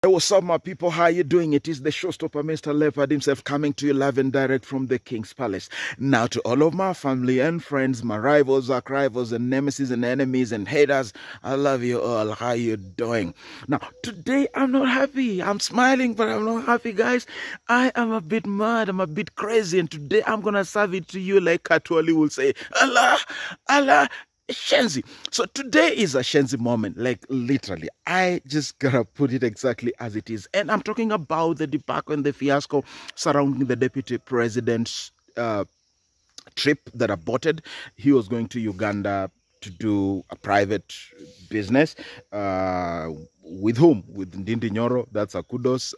Hey, what's up, my people? How you doing? It is the showstopper, Mr. Leopard himself, coming to you live and direct from the King's Palace. Now, to all of my family and friends, my rivals, arch rivals, and nemesis and enemies and haters, I love you all. How you doing? Now, today I'm not happy. I'm smiling, but I'm not happy, guys. I am a bit mad. I'm a bit crazy, and today I'm gonna serve it to you like Katwali will say, Allah, Allah. Shenzi. So today is a Shenzi moment, like literally. I just gotta put it exactly as it is. And I'm talking about the debacle and the fiasco surrounding the deputy president's trip that aborted. He was going to Uganda to do a private business. With whom? With Ndindi Nyoro, that's a kudos.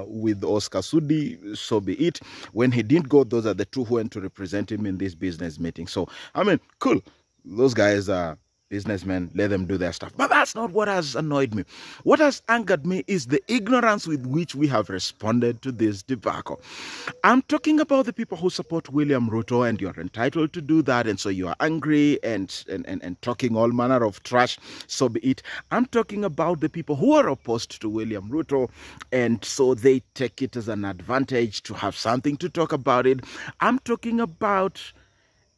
With Oscar Sudi, so be it. When he didn't go, those are the two who went to represent him in this business meeting. So, I mean, cool. Those guys are businessmen, let them do their stuff. But that's not what has annoyed me. What has angered me is the ignorance with which we have responded to this debacle. I'm talking about the people who support William Ruto, and you're entitled to do that, and so you are angry and talking all manner of trash, so be it. I'm talking about the people who are opposed to William Ruto, and so they take it as an advantage to have something to talk about it. I'm talking about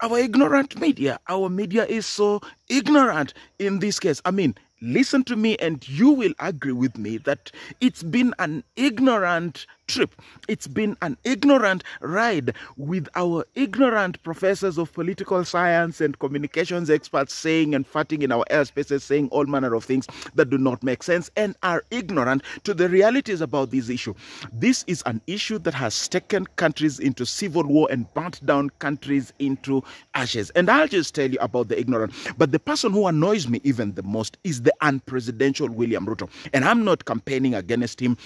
our ignorant media. Our media is so ignorant in this case. I mean, listen to me and you will agree with me that it's been an ignorant trip. It's been an ignorant ride with our ignorant professors of political science and communications experts saying and farting in our airspaces, saying all manner of things that do not make sense and are ignorant to the realities about this issue. This is an issue that has taken countries into civil war and burnt down countries into ashes. And I'll just tell you about the ignorant. But the person who annoys me even the most is the unpresidential William Ruto. And I'm not campaigning against him.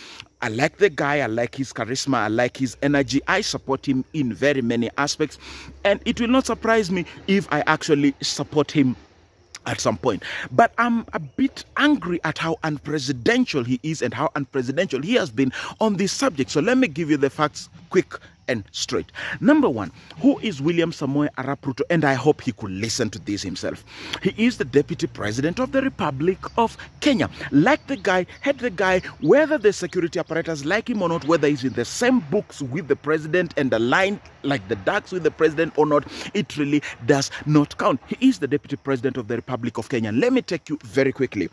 I like the guy, I like his charisma, I like his energy. I support him in very many aspects. And it will not surprise me if I actually support him at some point. But I'm a bit angry at how unpresidential he is and how unpresidential he has been on this subject. So let me give you the facts quick and straight. Number one, who is William Samoei Arap Ruto? And I hope he could listen to this himself. He is the deputy president of the Republic of Kenya. Like the guy, head the guy, whether the security apparatus like him or not, whether he's in the same books with the president and aligned like the ducks with the president or not, it really does not count. He is the deputy president of the Republic of Kenya. Let me take you very quickly.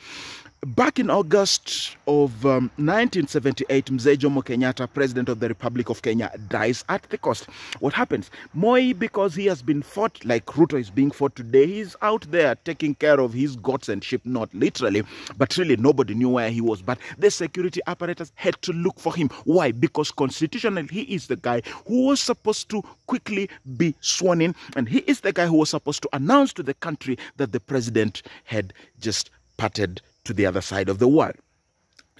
Back in August of 1978, Mzee Jomo Kenyatta, president of the Republic of Kenya, dies at the coast. What happens? Moi, because he has been fought like Ruto is being fought today, he's out there taking care of his goats and sheep, not literally, but really nobody knew where he was. But the security apparatus had to look for him. Why? Because constitutionally, he is the guy who was supposed to quickly be sworn in, and he is the guy who was supposed to announce to the country that the president had just parted to the other side of the world.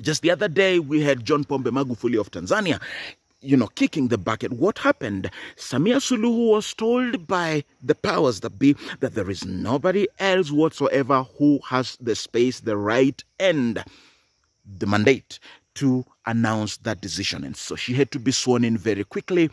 Just the other day, we had John Pombe Magufuli of Tanzania, kicking the bucket. What happened? Samia Suluhu was told by the powers that be that there is nobody else whatsoever who has the space, the right, and the mandate to announce that decision. And so she had to be sworn in very quickly.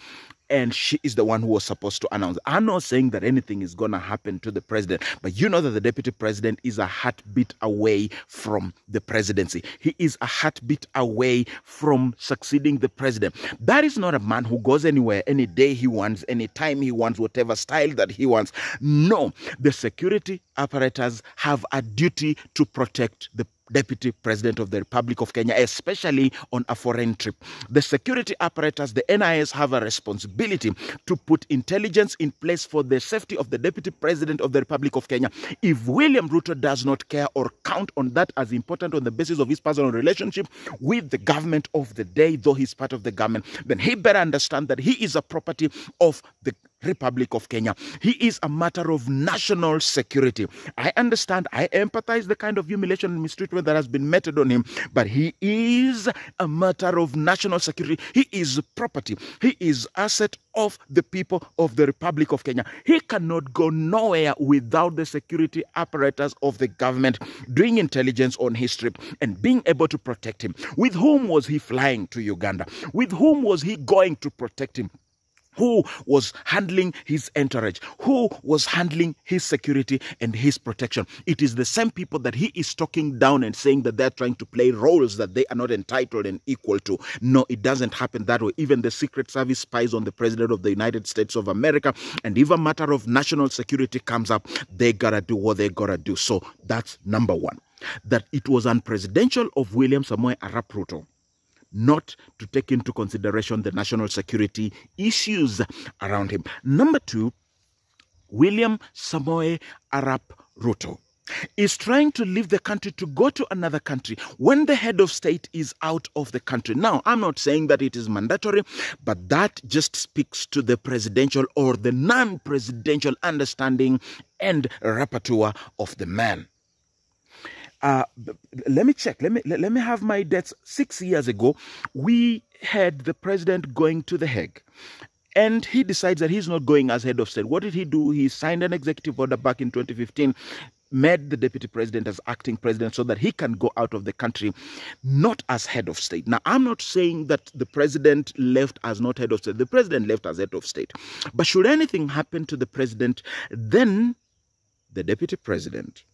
And she is the one who was supposed to announce. I'm not saying that anything is going to happen to the president, but you know that the deputy president is a heartbeat away from the presidency. He is a heartbeat away from succeeding the president. That is not a man who goes anywhere, any day he wants, any time he wants, whatever style that he wants. No, the security apparatus have a duty to protect the deputy president of the Republic of Kenya, especially on a foreign trip. The security apparatus, the NIS, have a responsibility to put intelligence in place for the safety of the deputy president of the Republic of Kenya. If William Ruto does not care or count on that as important on the basis of his personal relationship with the government of the day, though he's part of the government, then he better understand that he is a property of the Republic of Kenya. He is a matter of national security. I understand, I empathize the kind of humiliation and mistreatment that has been meted on him, but he is a matter of national security. He is property. He is asset of the people of the Republic of Kenya. He cannot go nowhere without the security apparatus of the government doing intelligence on his trip and being able to protect him. With whom was he flying to Uganda? With whom was he going to protect him? who was handling his entourage, who was handling his security and his protection. It is the same people that he is talking down and saying that they're trying to play roles that they are not entitled and equal to. No, it doesn't happen that way. Even the Secret Service spies on the President of the United States of America, and if a matter of national security comes up, they gotta do what they gotta do. So that's number one. That it was unpresidential of William Samoei Arap Ruto not to take into consideration the national security issues around him. Number two, William Samoei Arap Ruto is trying to leave the country to go to another country when the head of state is out of the country. Now, I'm not saying that it is mandatory, but that just speaks to the presidential or the non-presidential understanding and repertoire of the man. Let me check. Let me have my dates. 6 years ago, we had the president going to The Hague, and he decides that he's not going as head of state. What did he do? He signed an executive order back in 2015, made the deputy president as acting president so that he can go out of the country, not as head of state. Now, I'm not saying that the president left as not head of state. The president left as head of state. But should anything happen to the president, then the deputy president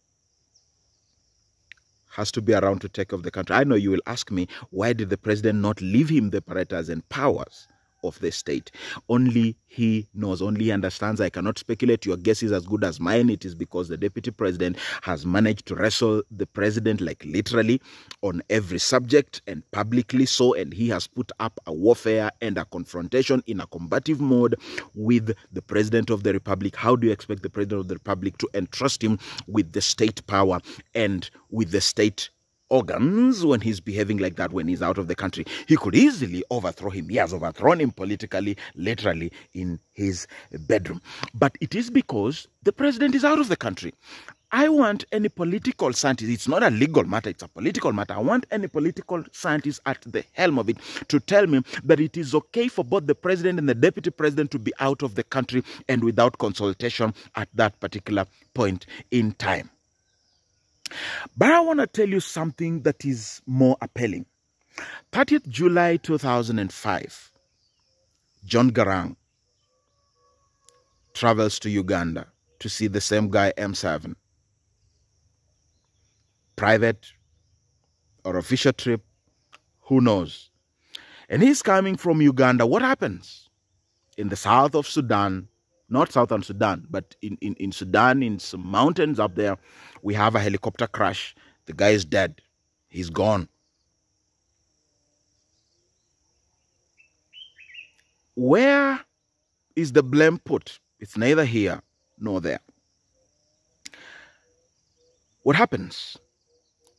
has to be around to take off the country. I know you will ask me, why did the president not leave him the apparatus and powers of the state? Only he knows, only he understands. I cannot speculate. Your guess is as good as mine. It is because the deputy president has managed to wrestle the president, like literally, on every subject and publicly so, and he has put up a warfare and a confrontation in a combative mode with the president of the republic. How do you expect the president of the republic to entrust him with the state power and with the state organs when he's behaving like that, when he's out of the country? He could easily overthrow him. He has overthrown him politically, literally, in his bedroom. But it is because the president is out of the country. I want any political scientist, it's not a legal matter, it's a political matter. I want any political scientist at the helm of it to tell me that it is okay for both the president and the deputy president to be out of the country and without consultation at that particular point in time. But I want to tell you something that is more appealing. 30th July 2005, John Garang travels to Uganda to see the same guy, M7. Private or official trip, who knows? And he's coming from Uganda. What happens? In the south of Sudan, not southern Sudan, but in Sudan, in some mountains up there, we have a helicopter crash. The guy is dead. He's gone. Where is the blame put? It's neither here nor there. What happens?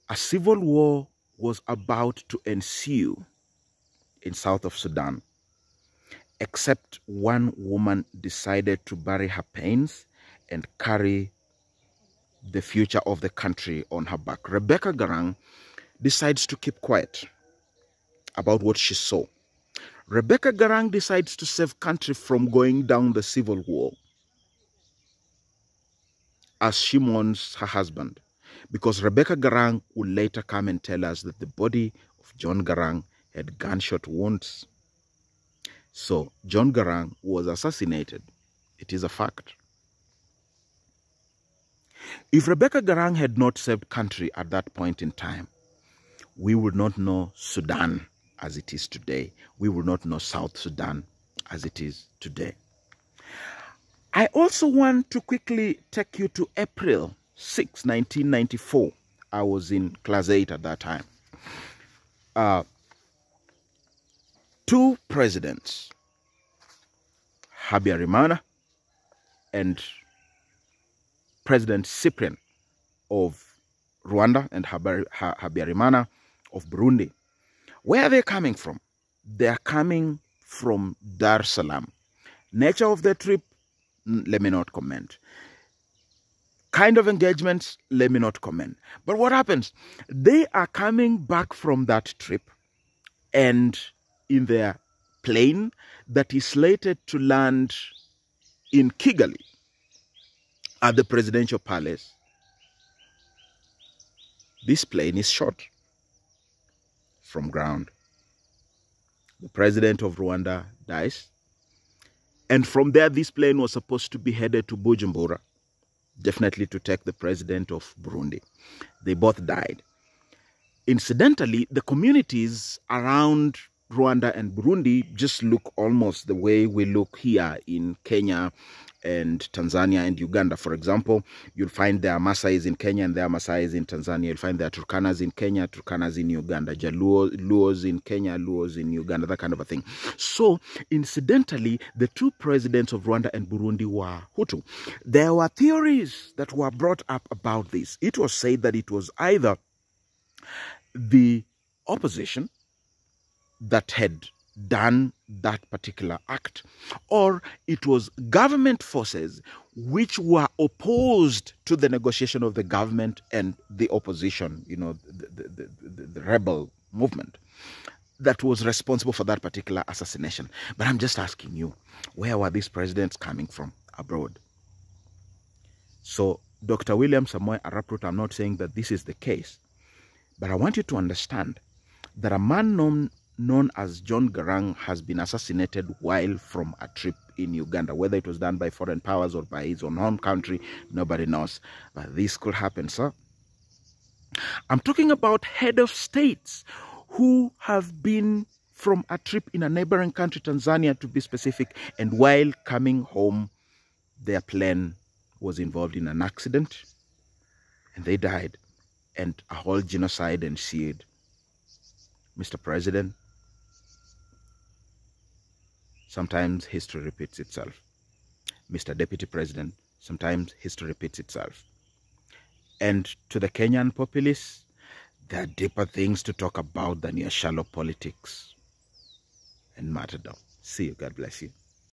A civil war was about to ensue in south of Sudan, except one woman decided to bury her pains and carry the future of the country on her back. Rebecca Garang decides to keep quiet about what she saw. Rebecca Garang decides to save country from going down the civil war as she mourns her husband, because Rebecca Garang will later come and tell us that the body of John Garang had gunshot wounds. So John Garang was assassinated. It is a fact. If Rebecca Garang had not saved country at that point in time, we would not know Sudan as it is today. We would not know South Sudan as it is today. I also want to quickly take you to April 6, 1994. I was in class 8 at that time. Two presidents, Habyarimana and President Cyprian of Rwanda and Habyarimana of Burundi. Where are they coming from? They are coming from Dar es Salaam. Nature of the trip, let me not comment. Kind of engagements, let me not comment. But what happens? They are coming back from that trip, and in their plane that is slated to land in Kigali at the presidential palace, this plane is shot from ground. The president of Rwanda dies. And from there, this plane was supposed to be headed to Bujumbura, definitely to take the president of Burundi. They both died. Incidentally, the communities around Rwanda and Burundi just look almost the way we look here in Kenya and Tanzania and Uganda. For example, you'll find there are Maasais in Kenya and there are Maasais in Tanzania. You'll find there are Turkanas in Kenya, Turkanas in Uganda, Luos in Kenya, Luos in Uganda, that kind of a thing. So, incidentally, the two presidents of Rwanda and Burundi were Hutu. There were theories that were brought up about this. It was said that it was either the opposition that had done that particular act, or it was government forces which were opposed to the negotiation of the government and the opposition, you know, the rebel movement, that was responsible for that particular assassination. But I'm just asking you, where were these presidents coming from abroad? So, Dr. William Samoei Arap Ruto, I'm not saying that this is the case, but I want you to understand that a man known as John Garang has been assassinated while from a trip in Uganda. Whether it was done by foreign powers or by his own home country, nobody knows. But this could happen, sir. I'm talking about head of states who have been from a trip in a neighboring country, Tanzania to be specific, and while coming home, their plane was involved in an accident and they died, and a whole genocide ensued. Mr. President, sometimes history repeats itself. Mr. Deputy President, sometimes history repeats itself. And to the Kenyan populace, there are deeper things to talk about than your shallow politics and martyrdom. See you. God bless you.